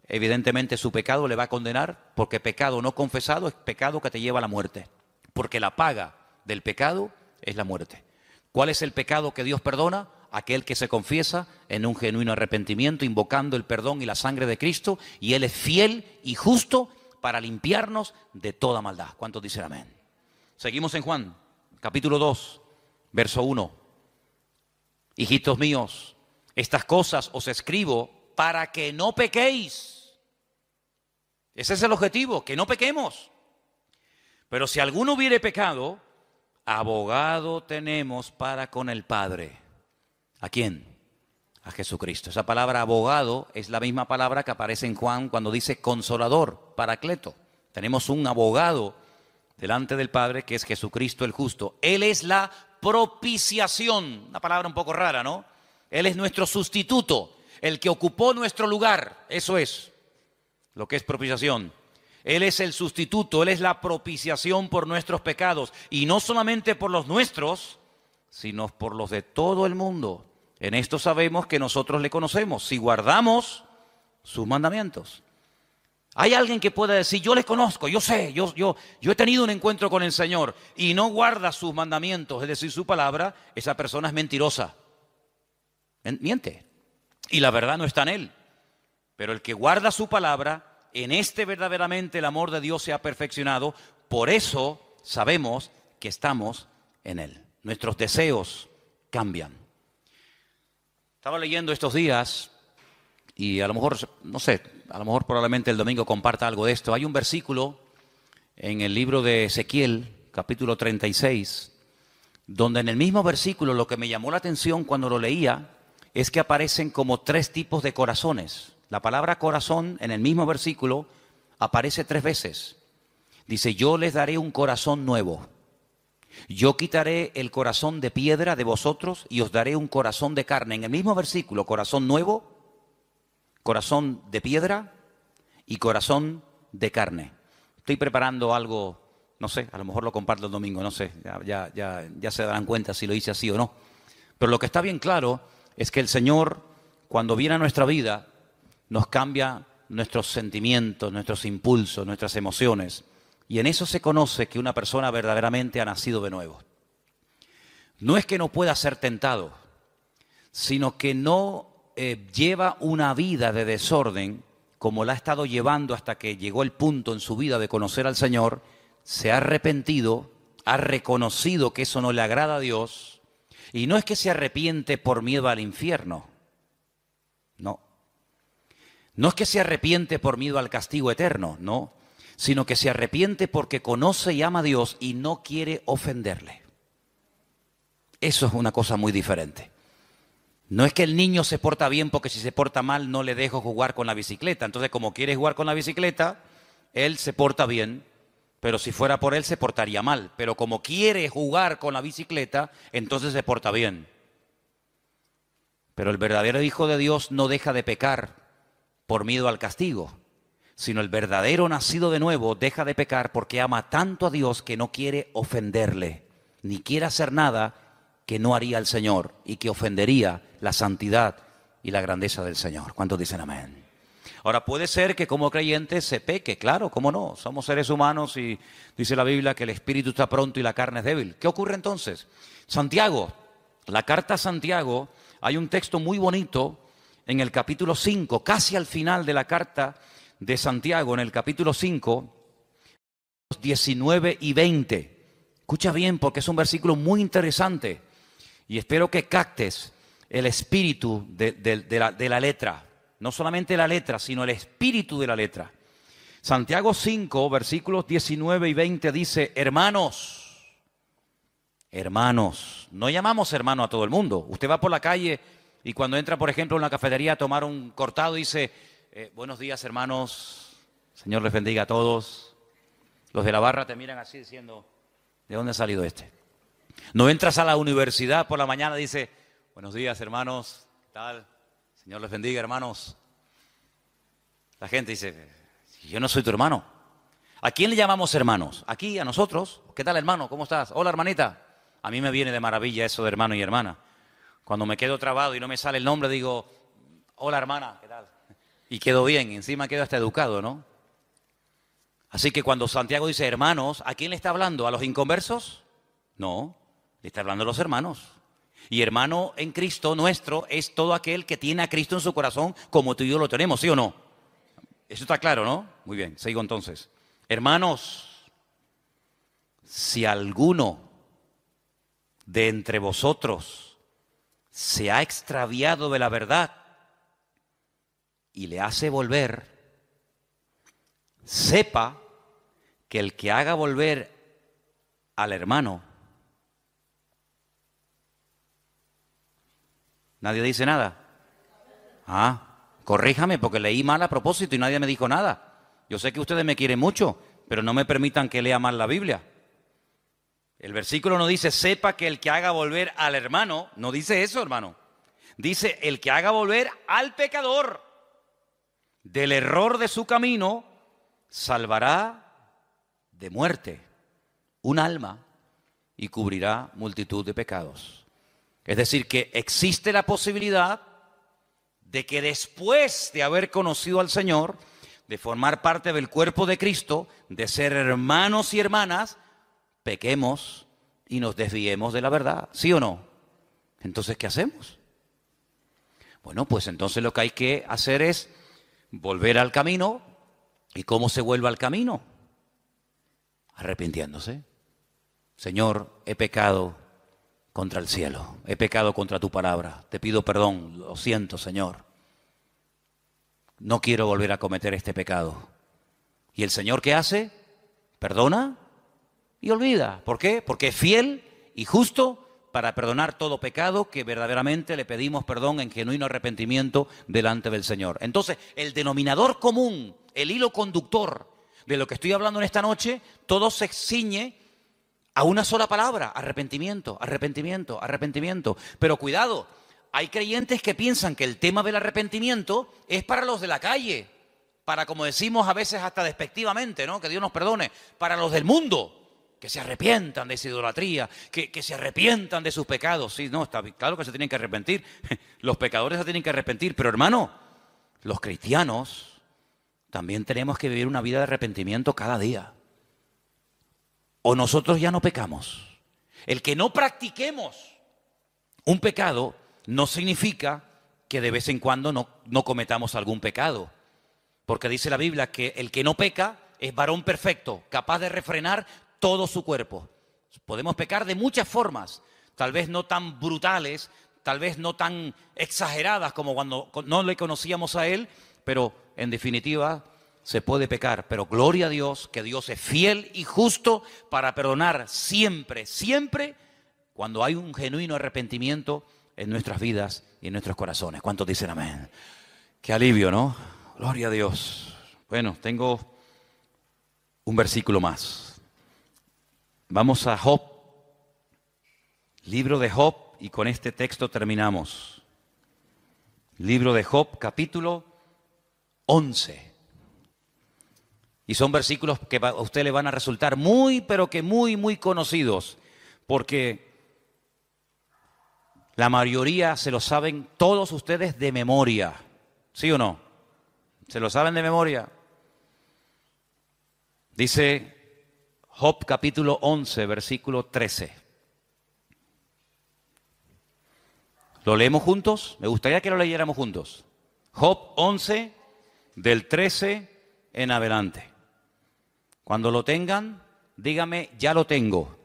evidentemente su pecado le va a condenar, porque pecado no confesado es pecado que te lleva a la muerte. Porque la paga del pecado es la muerte. ¿Cuál es el pecado que Dios perdona? Aquel que se confiesa en un genuino arrepentimiento, invocando el perdón y la sangre de Cristo, y Él es fiel y justo para limpiarnos de toda maldad. ¿Cuántos dicen amén? Seguimos en Juan, capítulo 2, verso 1. Hijitos míos, estas cosas os escribo para que no pequéis. Ese es el objetivo, que no pequemos. Pero si alguno hubiere pecado, abogado tenemos para con el Padre. ¿A quién? A Jesucristo. Esa palabra abogado es la misma palabra que aparece en Juan cuando dice consolador, paracleto. Tenemos un abogado delante del Padre que es Jesucristo el justo. Él es la propiciación, una palabra un poco rara, ¿no? Él es nuestro sustituto, el que ocupó nuestro lugar. Eso es lo que es propiciación. Él es el sustituto, Él es la propiciación por nuestros pecados. Y no solamente por los nuestros, sino por los de todo el mundo. En esto sabemos que nosotros le conocemos, si guardamos sus mandamientos. Hay alguien que pueda decir, yo le conozco, yo sé, yo he tenido un encuentro con el Señor y no guarda sus mandamientos, es decir, su palabra. Esa persona es mentirosa, miente, y la verdad no está en él. Pero el que guarda su palabra, en este verdaderamente el amor de Dios se ha perfeccionado. Por eso sabemos que estamos en él. Nuestros deseos cambian. Estaba leyendo estos días y a lo mejor, no sé, a lo mejor probablemente el domingo comparta algo de esto. Hay un versículo en el libro de Ezequiel, capítulo 36, donde en el mismo versículo lo que me llamó la atención cuando lo leía es que aparecen como 3 tipos de corazones. La palabra corazón en el mismo versículo aparece 3 veces. Dice, yo les daré un corazón nuevo. Yo quitaré el corazón de piedra de vosotros y os daré un corazón de carne. En el mismo versículo, corazón nuevo, corazón de piedra y corazón de carne. Estoy preparando algo, no sé, a lo mejor lo comparto el domingo, no sé, ya se darán cuenta si lo hice así o no. Pero lo que está bien claro es que el Señor, cuando viene a nuestra vida, nos cambia nuestros sentimientos, nuestros impulsos, nuestras emociones. Y en eso se conoce que una persona verdaderamente ha nacido de nuevo. No es que no pueda ser tentado, sino que no lleva una vida de desorden como la ha estado llevando hasta que llegó el punto en su vida de conocer al Señor. Se ha arrepentido, ha reconocido que eso no le agrada a Dios, y no es que se arrepiente por miedo al infierno, no. No es que se arrepiente por miedo al castigo eterno, no, sino que se arrepiente porque conoce y ama a Dios y no quiere ofenderle. Eso es una cosa muy diferente. No es que el niño se porta bien porque si se porta mal no le dejo jugar con la bicicleta. Entonces, como quiere jugar con la bicicleta, él se porta bien, pero si fuera por él se portaría mal. Pero como quiere jugar con la bicicleta, entonces se porta bien. Pero el verdadero Hijo de Dios no deja de pecar por miedo al castigo, sino el verdadero nacido de nuevo deja de pecar porque ama tanto a Dios que no quiere ofenderle, ni quiere hacer nada que no haría el Señor y que ofendería la santidad y la grandeza del Señor. ¿Cuántos dicen amén? Ahora, puede ser que como creyentes se peque, claro, cómo no, somos seres humanos y dice la Biblia que el espíritu está pronto y la carne es débil. ¿Qué ocurre entonces? Santiago, la carta a Santiago, hay un texto muy bonito en el capítulo 5, casi al final de la carta de Santiago, en el capítulo 5, 19 y 20. Escucha bien porque es un versículo muy interesante y espero que captes el espíritu de la letra. No solamente la letra, sino el espíritu de la letra. Santiago 5, versículos 19 y 20 dice, hermanos, no llamamos hermano a todo el mundo. Usted va por la calle y cuando entra, por ejemplo, en una cafetería a tomar un cortado, dice, buenos días, hermanos, Señor les bendiga a todos. Los de la barra te miran así diciendo, ¿de dónde ha salido este? No entras a la universidad por la mañana y dice, buenos días, hermanos, ¿qué tal? Señor les bendiga, hermanos. La gente dice, yo no soy tu hermano. ¿A quién le llamamos hermanos? Aquí, a nosotros. ¿Qué tal, hermano? ¿Cómo estás? Hola, hermanita. A mí me viene de maravilla eso de hermano y hermana. Cuando me quedo trabado y no me sale el nombre, digo, hola, hermana, ¿qué tal? Y quedo bien, encima quedo hasta educado, ¿no? Así que cuando Santiago dice hermanos, ¿a quién le está hablando? ¿A los inconversos? No, le está hablando a los hermanos. Y hermano en Cristo nuestro es todo aquel que tiene a Cristo en su corazón como tú y yo lo tenemos, ¿sí o no? Eso está claro, ¿no? Muy bien, sigo entonces. Hermanos, si alguno de entre vosotros se ha extraviado de la verdad y le hace volver, sepa que el que haga volver al hermano, nadie dice nada. Corríjame porque leí mal a propósito y nadie me dijo nada. Yo sé que ustedes me quieren mucho, pero no me permitan que lea mal la Biblia. El versículo no dice, sepa que el que haga volver al hermano, no dice eso, hermano. Dice, el que haga volver al pecador del error de su camino, salvará de muerte un alma y cubrirá multitud de pecados. Es decir, que existe la posibilidad de que después de haber conocido al Señor, de formar parte del cuerpo de Cristo, de ser hermanos y hermanas, pequemos y nos desviemos de la verdad, ¿sí o no? Entonces, ¿qué hacemos? Bueno, pues entonces lo que hay que hacer es volver al camino. ¿Y cómo se vuelve al camino? Arrepintiéndose. Señor, he pecado contra el cielo, he pecado contra tu palabra, te pido perdón, lo siento, Señor. No quiero volver a cometer este pecado. ¿Y el Señor qué hace? Perdona y olvida. ¿Por qué? Porque es fiel y justo para perdonar todo pecado que verdaderamente le pedimos perdón en genuino arrepentimiento delante del Señor. Entonces, el denominador común, el hilo conductor de lo que estoy hablando en esta noche, todo se ciñe a una sola palabra: arrepentimiento, arrepentimiento, arrepentimiento. Pero cuidado, hay creyentes que piensan que el tema del arrepentimiento es para los de la calle, para, como decimos a veces hasta despectivamente, ¿no? Que Dios nos perdone, para los del mundo, que se arrepientan de esa idolatría, que se arrepientan de sus pecados. Sí, no, está claro que se tienen que arrepentir, los pecadores se tienen que arrepentir, pero hermano, los cristianos también tenemos que vivir una vida de arrepentimiento cada día. O nosotros ya no pecamos. El que no practiquemos un pecado no significa que de vez en cuando no cometamos algún pecado. Porque dice la Biblia que el que no peca es varón perfecto, capaz de refrenar todo su cuerpo. Podemos pecar de muchas formas, tal vez no tan brutales, tal vez no tan exageradas como cuando no le conocíamos a Él, pero en definitiva se puede pecar. Pero gloria a Dios, que Dios es fiel y justo para perdonar siempre, siempre, cuando hay un genuino arrepentimiento en nuestras vidas y en nuestros corazones. ¿Cuántos dicen amén? Qué alivio, ¿no? Gloria a Dios. Bueno, tengo un versículo más. Vamos a Job, libro de Job, y con este texto terminamos. Libro de Job, capítulo 11. Y son versículos que a usted le van a resultar muy, pero que muy, muy conocidos, porque la mayoría se lo saben todos ustedes de memoria. ¿Sí o no? ¿Se lo saben de memoria? Dice Job capítulo 11, versículo 13. ¿Lo leemos juntos? Me gustaría que lo leyéramos juntos. Job 11, del 13 en adelante. Cuando lo tengan, dígame, ya lo tengo.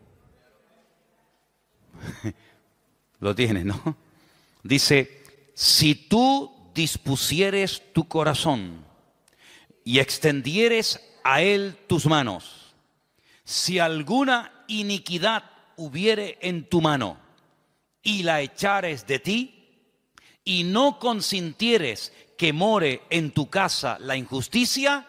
Lo tienes, ¿no? Dice, si tú dispusieres tu corazón y extendieres a él tus manos, si alguna iniquidad hubiere en tu mano y la echares de ti, y no consintieres que more en tu casa la injusticia,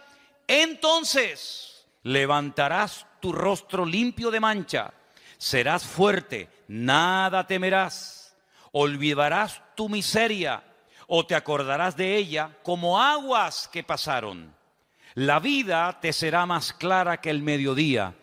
entonces levantarás tu rostro limpio de mancha, serás fuerte, nada temerás, olvidarás tu miseria o te acordarás de ella como aguas que pasaron. La vida te será más clara que el mediodía,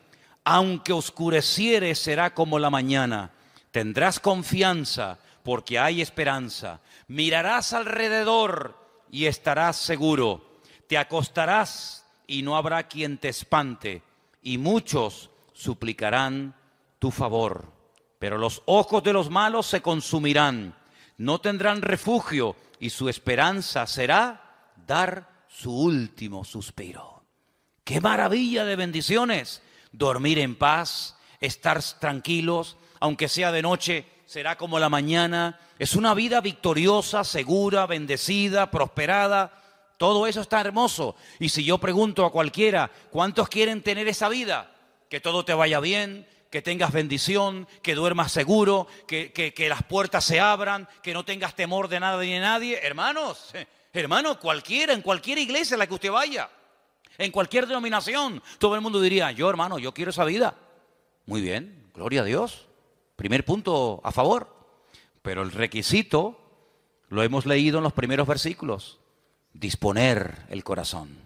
aunque oscureciere será como la mañana. Tendrás confianza porque hay esperanza. Mirarás alrededor y estarás seguro. Te acostarás y no habrá quien te espante, y muchos suplicarán tu favor. Pero los ojos de los malos se consumirán, no tendrán refugio, y su esperanza será dar su último suspiro. ¡Qué maravilla de bendiciones! Dormir en paz, estar tranquilos, aunque sea de noche, será como la mañana. Es una vida victoriosa, segura, bendecida, prosperada. Todo eso está hermoso. Y si yo pregunto a cualquiera, ¿cuántos quieren tener esa vida? Que todo te vaya bien, que tengas bendición, que duermas seguro, que las puertas se abran, que no tengas temor de nada ni de nadie. Hermanos, cualquiera, en cualquier iglesia a la que usted vaya, en cualquier denominación, todo el mundo diría, yo hermano, yo quiero esa vida. Muy bien, gloria a Dios. Primer punto a favor. Pero el requisito lo hemos leído en los primeros versículos. Disponer el corazón.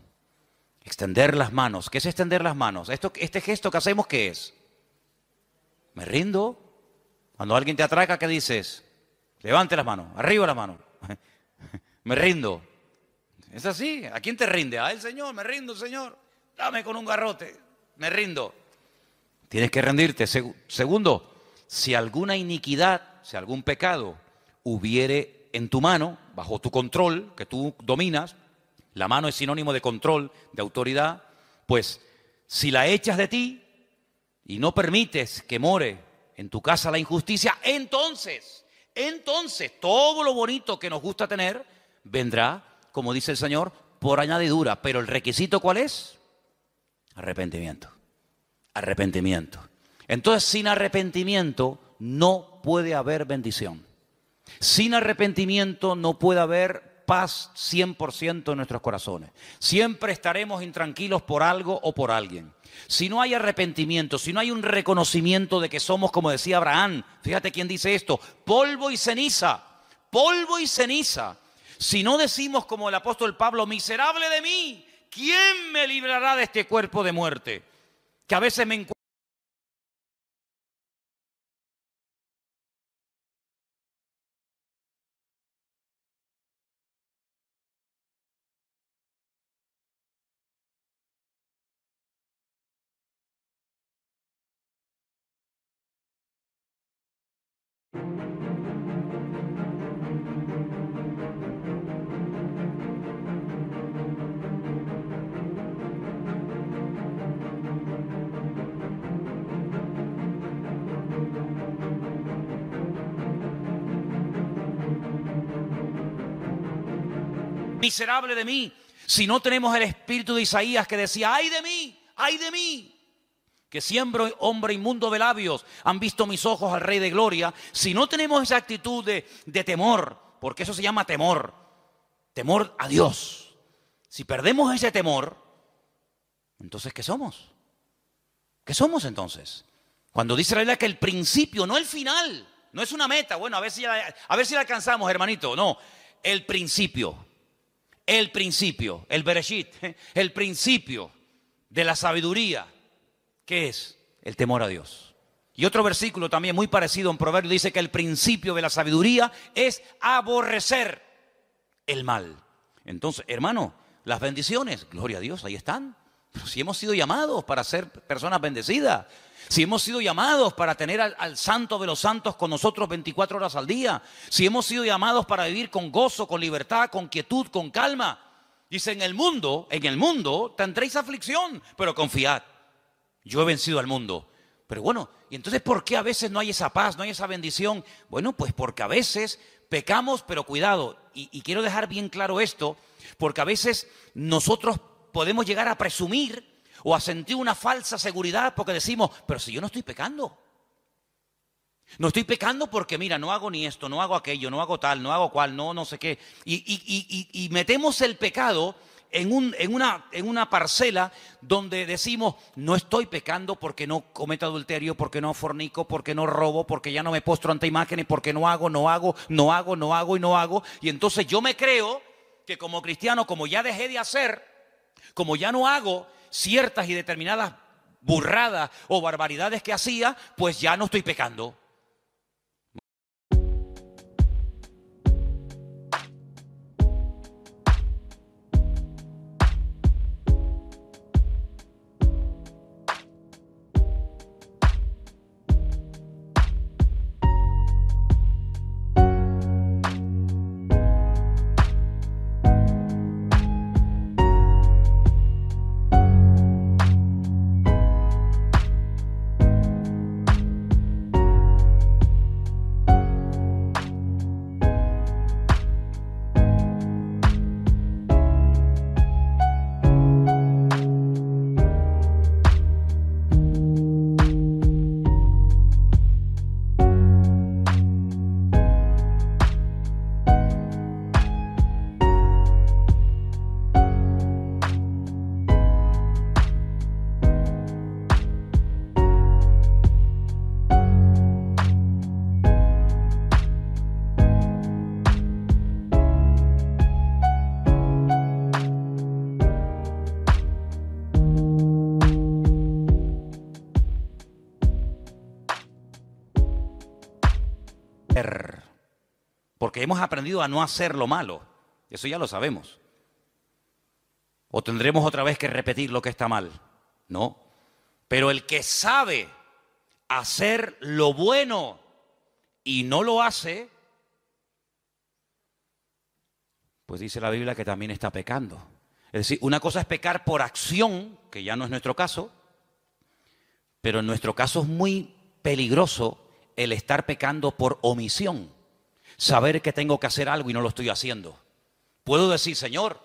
Extender las manos. ¿Qué es extender las manos? Este gesto que hacemos, ¿qué es? Me rindo. Cuando alguien te atraca, ¿qué dices? Levante las manos, arriba las manos. Me rindo. Es así. ¿A quién te rinde? A el Señor. Me rindo, Señor. Dame con un garrote. Me rindo. Tienes que rendirte. Segundo, si alguna iniquidad, si algún pecado hubiere en tu mano, bajo tu control, que tú dominas, la mano es sinónimo de control, de autoridad, pues si la echas de ti y no permites que more en tu casa la injusticia, entonces todo lo bonito que nos gusta tener vendrá, como dice el Señor, por añadidura. Pero el requisito, ¿cuál es? Arrepentimiento. Arrepentimiento. Entonces, sin arrepentimiento no puede haber bendición. Sin arrepentimiento no puede haber paz 100% en nuestros corazones. Siempre estaremos intranquilos por algo o por alguien. Si no hay arrepentimiento, si no hay un reconocimiento de que somos, como decía Abraham, fíjate quién dice esto, polvo y ceniza, polvo y ceniza. Si no decimos como el apóstol Pablo, miserable de mí, ¿quién me librará de este cuerpo de muerte? Que a veces me encuentro. Miserable de mí, si no tenemos el espíritu de Isaías que decía, ay de mí, que siempre hombre inmundo de labios han visto mis ojos al Rey de Gloria. Si no tenemos esa actitud de temor, porque eso se llama temor, temor a Dios. Si perdemos ese temor, entonces ¿qué somos? ¿Qué somos entonces? Cuando dice la Biblia que el principio, no el final, no es una meta, bueno, a ver si la alcanzamos, hermanito, no, el principio, el Bereshit, el principio de la sabiduría, ¿qué es? El temor a Dios. Y otro versículo también muy parecido en Proverbios dice que el principio de la sabiduría es aborrecer el mal. Entonces, hermano, las bendiciones, gloria a Dios, ahí están. Pero si hemos sido llamados para ser personas bendecidas, si hemos sido llamados para tener al Santo de los Santos con nosotros 24 horas al día, si hemos sido llamados para vivir con gozo, con libertad, con quietud, con calma. Dice, en el mundo tendréis aflicción, pero confiad, yo he vencido al mundo. Pero bueno, ¿y entonces por qué a veces no hay esa paz, no hay esa bendición? Bueno, pues porque a veces pecamos, pero cuidado, y quiero dejar bien claro esto, porque a veces nosotros podemos llegar a presumir o a sentir una falsa seguridad porque decimos, pero si yo no estoy pecando. No estoy pecando porque mira, no hago ni esto, no hago aquello, no hago tal, no hago cual, no sé qué. Y metemos el pecado en una parcela donde decimos, no estoy pecando porque no cometo adulterio, porque no fornico, porque no robo, porque ya no me postro ante imágenes, porque no hago. Y entonces yo me creo que como cristiano, como ya dejé de hacer, como ya no hago ciertas y determinadas burradas o barbaridades que hacía, pues ya no estoy pecando. porque hemos aprendido a no hacer lo malo. Eso ya lo sabemos. ¿O tendremos otra vez que repetir lo que está mal? No. Pero el que sabe hacer lo bueno y no lo hace, pues dice la Biblia que también está pecando. Es decir, una cosa es pecar por acción, que ya no es nuestro caso, pero en nuestro caso es muy peligroso el estar pecando por omisión. Saber que tengo que hacer algo y no lo estoy haciendo. Puedo decir, Señor,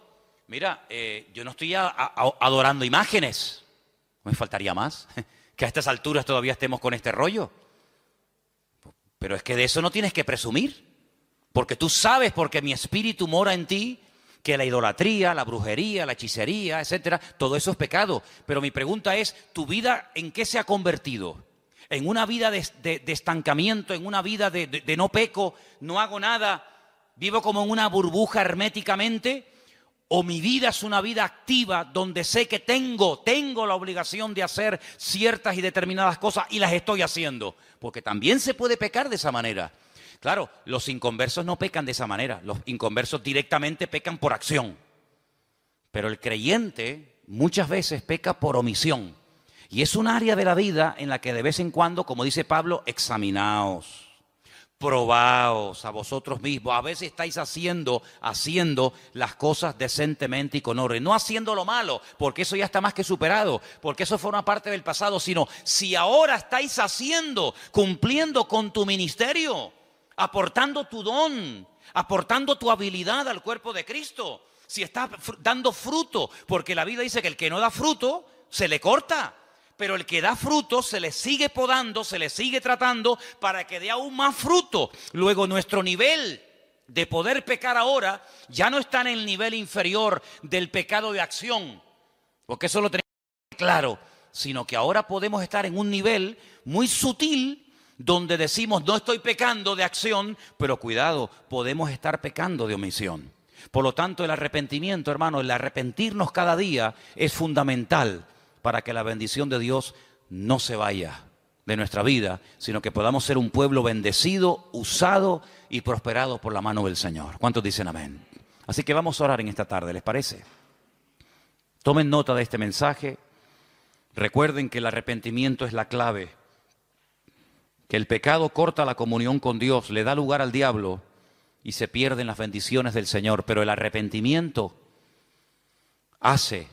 mira, yo no estoy adorando imágenes. ¿No me faltaría más? Que a estas alturas todavía estemos con este rollo. Pero es que de eso no tienes que presumir. Porque tú sabes, porque mi espíritu mora en ti, que la idolatría, la brujería, la hechicería, etcétera, todo eso es pecado. Pero mi pregunta es, ¿tu vida en qué se ha convertido? ¿En una vida de estancamiento, en una vida de no peco, no hago nada, vivo como en una burbuja herméticamente? ¿O mi vida es una vida activa donde sé que tengo la obligación de hacer ciertas y determinadas cosas y las estoy haciendo? Porque también se puede pecar de esa manera. Claro, los inconversos no pecan de esa manera. Los inconversos directamente pecan por acción. Pero el creyente muchas veces peca por omisión. Y es un área de la vida en la que de vez en cuando, como dice Pablo, examinaos, probaos a vosotros mismos. A veces estáis haciendo las cosas decentemente y con orden. No haciendo lo malo, porque eso ya está más que superado, porque eso forma parte del pasado, sino si ahora estáis cumpliendo con tu ministerio, aportando tu don, aportando tu habilidad al cuerpo de Cristo, si estás dando fruto, porque la Biblia dice que el que no da fruto se le corta, pero el que da fruto se le sigue podando, se le sigue tratando para que dé aún más fruto. Luego nuestro nivel de poder pecar ahora ya no está en el nivel inferior del pecado de acción, porque eso lo tenemos claro, sino que ahora podemos estar en un nivel muy sutil donde decimos no estoy pecando de acción, pero cuidado, podemos estar pecando de omisión. Por lo tanto, el arrepentimiento, hermano, el arrepentirnos cada día es fundamental para que la bendición de Dios no se vaya de nuestra vida, sino que podamos ser un pueblo bendecido, usado y prosperado por la mano del Señor. ¿Cuántos dicen amén? Así que vamos a orar en esta tarde, ¿les parece? Tomen nota de este mensaje. Recuerden que el arrepentimiento es la clave. Que el pecado corta la comunión con Dios, le da lugar al diablo y se pierden las bendiciones del Señor. Pero el arrepentimiento hace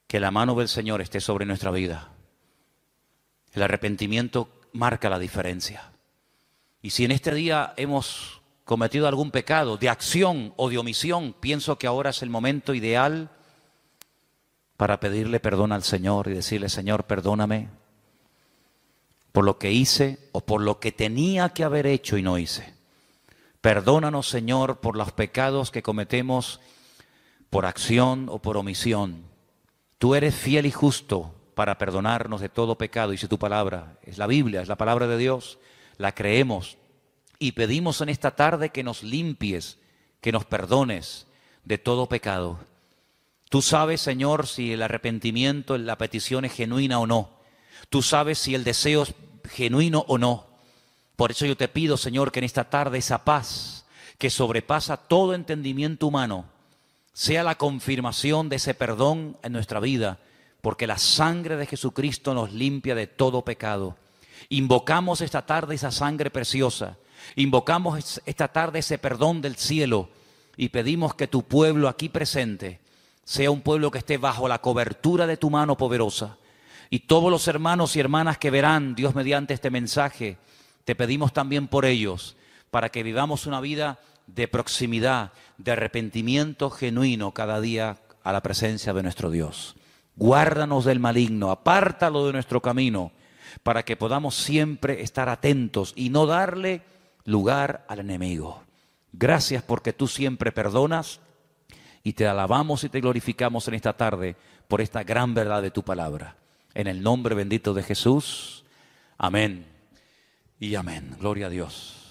que la mano del Señor esté sobre nuestra vida. El arrepentimiento marca la diferencia. Y si en este día hemos cometido algún pecado de acción o de omisión, pienso que ahora es el momento ideal para pedirle perdón al Señor y decirle, Señor, perdóname por lo que hice o por lo que tenía que haber hecho y no hice. Perdónanos, Señor, por los pecados que cometemos por acción o por omisión. Tú eres fiel y justo para perdonarnos de todo pecado, dice tu palabra. Es la Biblia, es la palabra de Dios, la creemos. Y pedimos en esta tarde que nos limpies, que nos perdones de todo pecado. Tú sabes, Señor, si el arrepentimiento, la petición es genuina o no. Tú sabes si el deseo es genuino o no. Por eso yo te pido, Señor, que en esta tarde esa paz que sobrepasa todo entendimiento humano sea la confirmación de ese perdón en nuestra vida, porque la sangre de Jesucristo nos limpia de todo pecado. Invocamos esta tarde esa sangre preciosa, invocamos esta tarde ese perdón del cielo y pedimos que tu pueblo aquí presente sea un pueblo que esté bajo la cobertura de tu mano poderosa. Y todos los hermanos y hermanas que verán, Dios mediante este mensaje, te pedimos también por ellos, para que vivamos una vida de proximidad, de arrepentimiento genuino cada día a la presencia de nuestro Dios. Guárdanos del maligno, apártalo de nuestro camino, para que podamos siempre estar atentos y no darle lugar al enemigo. Gracias porque tú siempre perdonas y te alabamos y te glorificamos en esta tarde por esta gran verdad de tu palabra. En el nombre bendito de Jesús, amén y amén. Gloria a Dios.